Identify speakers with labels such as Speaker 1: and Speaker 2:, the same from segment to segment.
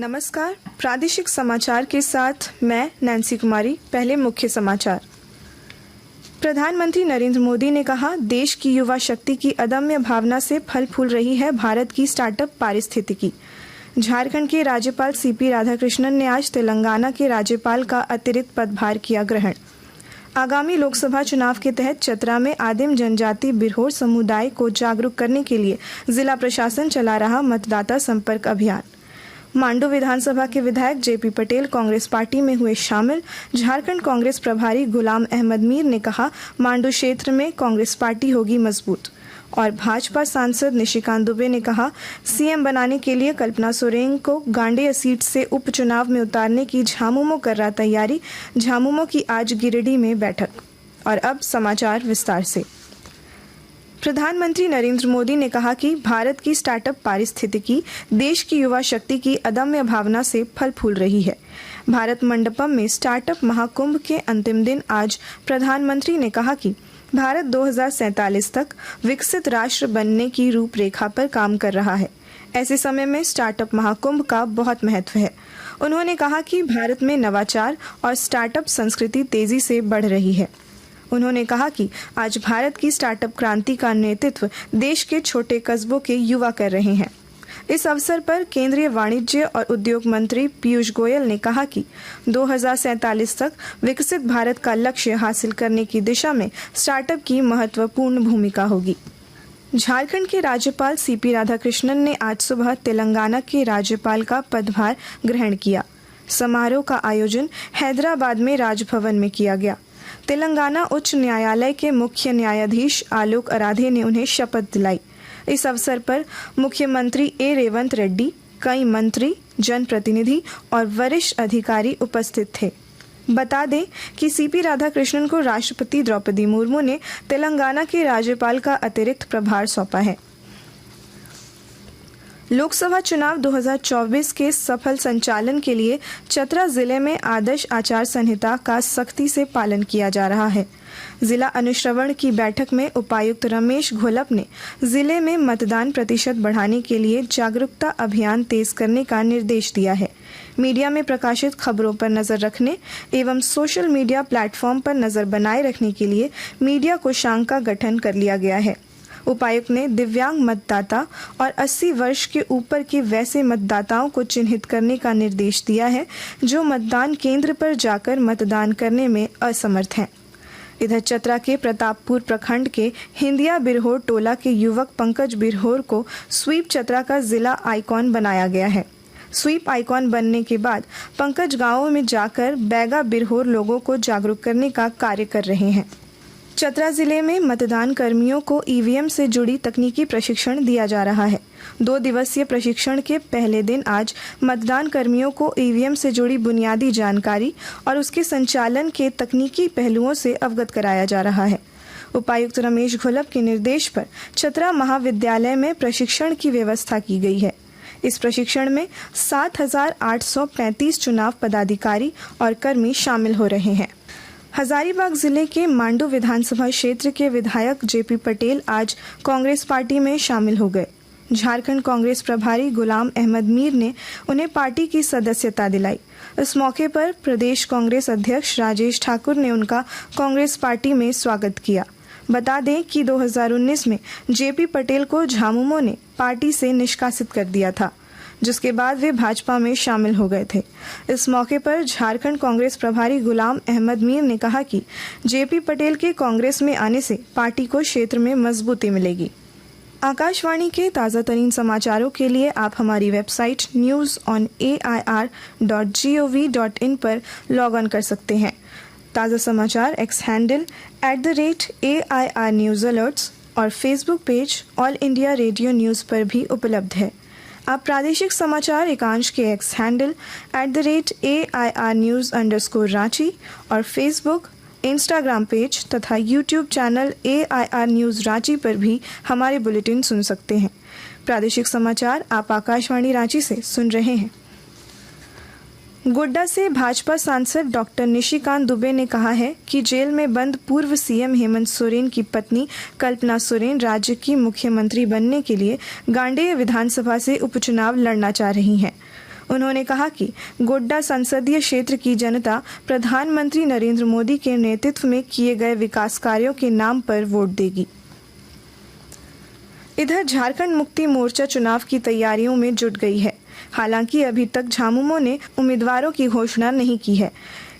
Speaker 1: नमस्कार, प्रादेशिक समाचार के साथ मैं नैन्सी कुमारी। पहले मुख्य समाचार। प्रधानमंत्री नरेंद्र मोदी ने कहा, देश की युवा शक्ति की अदम्य भावना से फल फूल रही है भारत की स्टार्टअप पारिस्थितिकी। झारखंड के राज्यपाल सीपी राधाकृष्णन ने आज तेलंगाना के राज्यपाल का अतिरिक्त पदभार किया ग्रहण। आगामी लोकसभा चुनाव के तहत चतरा में आदिम जनजाति बिरहोर समुदाय को जागरूक करने के लिए जिला प्रशासन चला रहा मतदाता संपर्क अभियान। मांडू विधानसभा के विधायक जेपी पटेल कांग्रेस पार्टी में हुए शामिल। झारखंड कांग्रेस प्रभारी गुलाम अहमद मीर ने कहा, मांडू क्षेत्र में कांग्रेस पार्टी होगी मजबूत। और भाजपा सांसद निशिकांत दुबे ने कहा, सीएम बनाने के लिए कल्पना सोरेन को गांडेय सीट से उपचुनाव में उतारने की झामुमो कर रहा तैयारी। झामुमो की आज गिरिडीह में बैठक। और अब समाचार विस्तार से। प्रधानमंत्री नरेंद्र मोदी ने कहा कि भारत की स्टार्टअप पारिस्थितिकी देश की युवा शक्ति की अदम्य भावना से फल फूल रही है। भारत मंडपम में स्टार्टअप महाकुंभ के अंतिम दिन आज प्रधानमंत्री ने कहा कि भारत 2047 तक विकसित राष्ट्र बनने की रूपरेखा पर काम कर रहा है। ऐसे समय में स्टार्टअप महाकुंभ का बहुत महत्व है। उन्होंने कहा कि भारत में नवाचार और स्टार्टअप संस्कृति तेजी से बढ़ रही है। उन्होंने कहा कि आज भारत की स्टार्टअप क्रांति का नेतृत्व देश के छोटे कस्बों के युवा कर रहे हैं। इस अवसर पर केंद्रीय वाणिज्य और उद्योग मंत्री पीयूष गोयल ने कहा कि 2047 तक विकसित भारत का लक्ष्य हासिल करने की दिशा में स्टार्टअप की महत्वपूर्ण भूमिका होगी। झारखंड के राज्यपाल सीपी राधाकृष्णन ने आज सुबह तेलंगाना के राज्यपाल का पदभार ग्रहण किया। समारोह का आयोजन हैदराबाद में राजभवन में किया गया। तेलंगाना उच्च न्यायालय के मुख्य न्यायाधीश आलोक आराधे ने उन्हें शपथ दिलाई। इस अवसर पर मुख्यमंत्री ए रेवंत रेड्डी, कई मंत्री, जनप्रतिनिधि और वरिष्ठ अधिकारी उपस्थित थे। बता दें कि सीपी राधाकृष्णन को राष्ट्रपति द्रौपदी मुर्मू ने तेलंगाना के राज्यपाल का अतिरिक्त प्रभार सौंपा है। लोकसभा चुनाव 2024 के सफल संचालन के लिए चतरा जिले में आदर्श आचार संहिता का सख्ती से पालन किया जा रहा है। जिला अनुश्रवण की बैठक में उपायुक्त रमेश घोलप ने जिले में मतदान प्रतिशत बढ़ाने के लिए जागरूकता अभियान तेज करने का निर्देश दिया है। मीडिया में प्रकाशित खबरों पर नजर रखने एवं सोशल मीडिया प्लेटफॉर्म पर नजर बनाए रखने के लिए मीडिया कोषांग का गठन कर लिया गया है। उपायुक्त ने दिव्यांग मतदाता और 80 वर्ष के ऊपर के वैसे मतदाताओं को चिन्हित करने का निर्देश दिया है जो मतदान केंद्र पर जाकर मतदान करने में असमर्थ हैं। इधर चतरा के प्रतापपुर प्रखंड के हिंदिया बिरहोर टोला के युवक पंकज बिरहोर को स्वीप चतरा का जिला आइकॉन बनाया गया है। स्वीप आइकॉन बनने के बाद पंकज गांवों में जाकर बैगा बिरहोर लोगों को जागरूक करने का कार्य कर रहे हैं। चतरा जिले में मतदान कर्मियों को ईवीएम से जुड़ी तकनीकी प्रशिक्षण दिया जा रहा है। 2 दिवसीय प्रशिक्षण के पहले दिन आज मतदान कर्मियों को ईवीएम से जुड़ी बुनियादी जानकारी और उसके संचालन के तकनीकी पहलुओं से अवगत कराया जा रहा है। उपायुक्त रमेश घोलप के निर्देश पर चतरा महाविद्यालय में प्रशिक्षण की व्यवस्था की गई है। इस प्रशिक्षण में 7,835 चुनाव पदाधिकारी और कर्मी शामिल हो रहे हैं। हजारीबाग जिले के मांडू विधानसभा क्षेत्र के विधायक जेपी पटेल आज कांग्रेस पार्टी में शामिल हो गए। झारखंड कांग्रेस प्रभारी गुलाम अहमद मीर ने उन्हें पार्टी की सदस्यता दिलाई। इस मौके पर प्रदेश कांग्रेस अध्यक्ष राजेश ठाकुर ने उनका कांग्रेस पार्टी में स्वागत किया। बता दें कि 2019 में जेपी पटेल को झामुमो ने पार्टी से निष्कासित कर दिया था, जिसके बाद वे भाजपा में शामिल हो गए थे। इस मौके पर झारखंड कांग्रेस प्रभारी गुलाम अहमद मीर ने कहा कि जेपी पटेल के कांग्रेस में आने से पार्टी को क्षेत्र में मजबूती मिलेगी। आकाशवाणी के ताज़ा तरीन समाचारों के लिए आप हमारी वेबसाइट news.on.air.gov.in पर लॉग ऑन कर सकते हैं। ताज़ा समाचार x handle @AIR News Alerts और Facebook page all India radio news पर भी उपलब्ध है। आप प्रादेशिक समाचार एकांश के एक्स हैंडल @AIR News_Ranchi और फेसबुक, इंस्टाग्राम पेज तथा YouTube channel AIR News Ranchi पर भी हमारे बुलेटिन सुन सकते हैं। प्रादेशिक समाचार आप आकाशवाणी रांची से सुन रहे हैं। गोड्डा से भाजपा सांसद डॉक्टर निशिकांत दुबे ने कहा है कि जेल में बंद पूर्व सीएम हेमंत सोरेन की पत्नी कल्पना सोरेन राज्य की मुख्यमंत्री बनने के लिए गांडेय विधानसभा से उपचुनाव लड़ना चाह रही हैं। उन्होंने कहा कि गोड्डा संसदीय क्षेत्र की जनता प्रधानमंत्री नरेंद्र मोदी के नेतृत्व में किए गए विकास कार्यों के नाम पर वोट देगी। इधर झारखंड मुक्ति मोर्चा चुनाव की तैयारियों में जुट गई है। हालांकि अभी तक झामुमो ने उम्मीदवारों की घोषणा नहीं की है।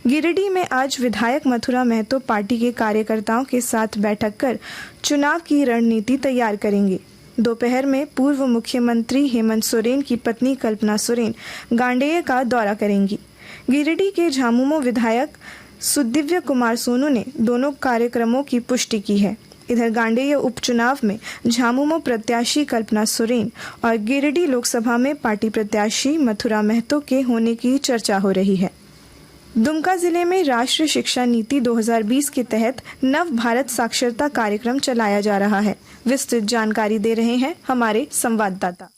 Speaker 1: गिरिडीह में आज विधायक मथुरा महतो पार्टी के कार्यकर्ताओं के साथ बैठक कर चुनाव की रणनीति तैयार करेंगे। दोपहर में पूर्व मुख्यमंत्री हेमंत सोरेन की पत्नी कल्पना सोरेन गांडेय का दौरा करेंगी। गिरिडीह के झामुमो विधायक सुदिव्य कुमार सोनू ने दोनों कार्यक्रमों की पुष्टि की है। इधर गांडेय उपचुनाव में झामुमो प्रत्याशी कल्पना सोरेन और गिरिडीह लोकसभा में पार्टी प्रत्याशी मथुरा महतो के होने की चर्चा हो रही है। दुमका जिले में राष्ट्रीय शिक्षा नीति 2020 के तहत नव भारत साक्षरता कार्यक्रम चलाया जा रहा है। विस्तृत जानकारी दे रहे हैं हमारे संवाददाता।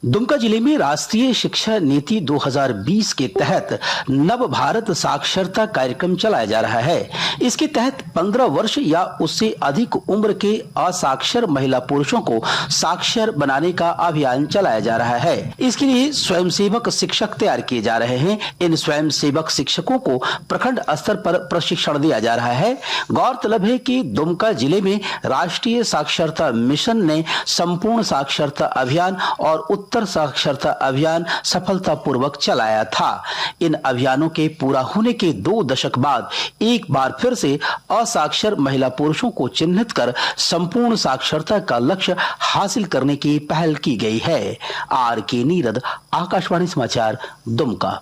Speaker 2: दुमका जिले में राष्ट्रीय शिक्षा नीति 2020 के तहत नव भारत साक्षरता कार्यक्रम चलाया जा रहा है। इसके तहत 15 वर्ष या उससे अधिक उम्र के असाक्षर महिला पुरुषों को साक्षर बनाने का अभियान चलाया जा रहा है। इसके लिए स्वयंसेवक शिक्षक तैयार किए जा रहे हैं। इन स्वयंसेवक शिक्षकों को प्रखंड स्तर पर प्रशिक्षण दिया जा रहा है। गौरतलब है कि दुमका जिले में राष्ट्रीय साक्षरता मिशन ने संपूर्ण साक्षरता अभियान और उत्तर साक्षरता अभियान सफलतापूर्वक चलाया था। इन अभियानों के पूरा होने के 2 दशक बाद एक बार फिर से असाक्षर महिला पुरुषों को चिन्हित कर संपूर्ण साक्षरता का लक्ष्य हासिल करने की पहल की गई है। आर.के. नीरद, आकाशवाणी समाचार, दुमका।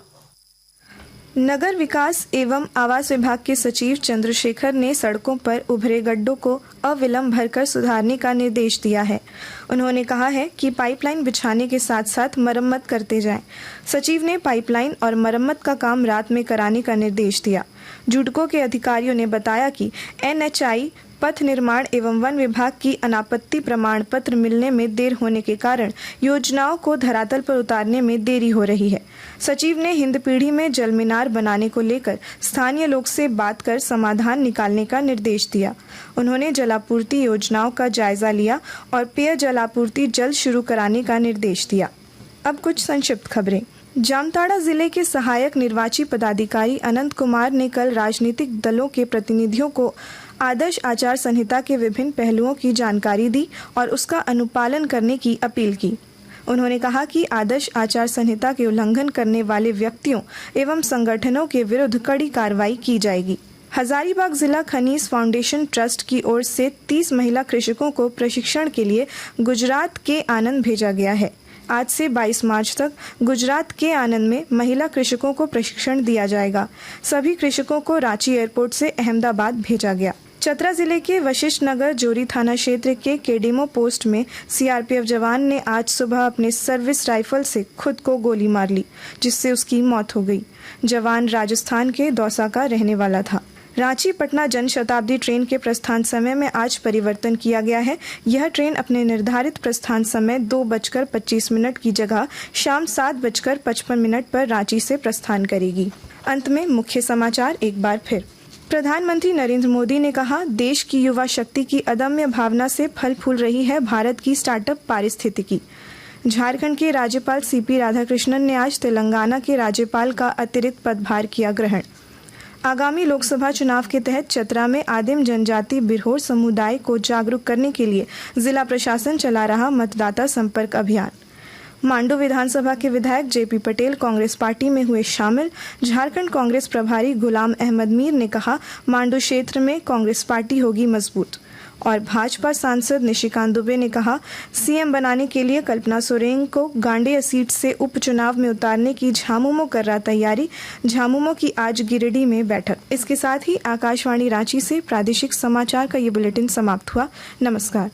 Speaker 1: नगर विकास एवं आवास विभाग के सचिव चंद्रशेखर ने सड़कों पर उभरे गड्ढों को अविलंब भरकर सुधारने का निर्देश दिया है। उन्होंने कहा है कि पाइपलाइन बिछाने के साथ साथ मरम्मत करते जाएं। सचिव ने पाइपलाइन और मरम्मत का काम रात में कराने का निर्देश दिया। जुडको के अधिकारियों ने बताया कि NHI, पथ निर्माण एवं वन विभाग की अनापत्ति प्रमाण पत्र मिलने में देर होने के कारण योजनाओं को धरातल पर उतारने में देरी हो रही है। सचिव ने हिंदपीढ़ी में जल मीनार बनाने को लेकर स्थानीय लोग से बात कर समाधान निकालने का निर्देश दिया। उन्होंने जलापूर्ति योजनाओं का जायजा लिया और पेय जलापूर्ति जल्द शुरू कराने का निर्देश दिया। अब कुछ संक्षिप्त खबरें। जामताड़ा जिले के सहायक निर्वाची पदाधिकारी अनंत कुमार ने कल राजनीतिक दलों के प्रतिनिधियों को आदर्श आचार संहिता के विभिन्न पहलुओं की जानकारी दी और उसका अनुपालन करने की अपील की। उन्होंने कहा कि आदर्श आचार संहिता के उल्लंघन करने वाले व्यक्तियों एवं संगठनों के विरुद्ध कड़ी कार्रवाई की जाएगी। हजारीबाग जिला खनीज फाउंडेशन ट्रस्ट की ओर से 30 महिला कृषकों को प्रशिक्षण के लिए गुजरात के आनंद भेजा गया है। आज से 22 मार्च तक गुजरात के आनंद में महिला कृषकों को प्रशिक्षण दिया जाएगा। सभी कृषकों को रांची एयरपोर्ट से अहमदाबाद भेजा गया। चतरा जिले के वशिष्ठ नगर जोरी थाना क्षेत्र के केडीमो पोस्ट में CRPF जवान ने आज सुबह अपने सर्विस राइफल से खुद को गोली मार ली, जिससे उसकी मौत हो गई। जवान राजस्थान के दौसा का रहने वाला था। रांची पटना जनशताब्दी ट्रेन के प्रस्थान समय में आज परिवर्तन किया गया है। यह ट्रेन अपने निर्धारित प्रस्थान समय 2:25 की जगह शाम 7:55 पर रांची से प्रस्थान करेगी। अंत में मुख्य समाचार एक बार फिर। प्रधानमंत्री नरेंद्र मोदी ने कहा, देश की युवा शक्ति की अदम्य भावना से फल फूल रही है भारत की स्टार्टअप पारिस्थितिकी। झारखंड के राज्यपाल CP राधाकृष्णन ने आज तेलंगाना के राज्यपाल का अतिरिक्त पदभार किया ग्रहण। आगामी लोकसभा चुनाव के तहत चतरा में आदिम जनजाति बिरहोर समुदाय को जागरूक करने के लिए जिला प्रशासन चला रहा मतदाता संपर्क अभियान। मांडू विधानसभा के विधायक JP पटेल कांग्रेस पार्टी में हुए शामिल। झारखंड कांग्रेस प्रभारी गुलाम अहमद मीर ने कहा, मांडू क्षेत्र में कांग्रेस पार्टी होगी मजबूत। और भाजपा सांसद निशिकांत दुबे ने कहा, CM बनाने के लिए कल्पना सोरेन को गांडेय सीट से उपचुनाव में उतारने की झामुमो कर रहा तैयारी। झामुमो की आज गिरिडीह में बैठक। इसके साथ ही आकाशवाणी रांची से प्रादेशिक समाचार का ये बुलेटिन समाप्त हुआ। नमस्कार।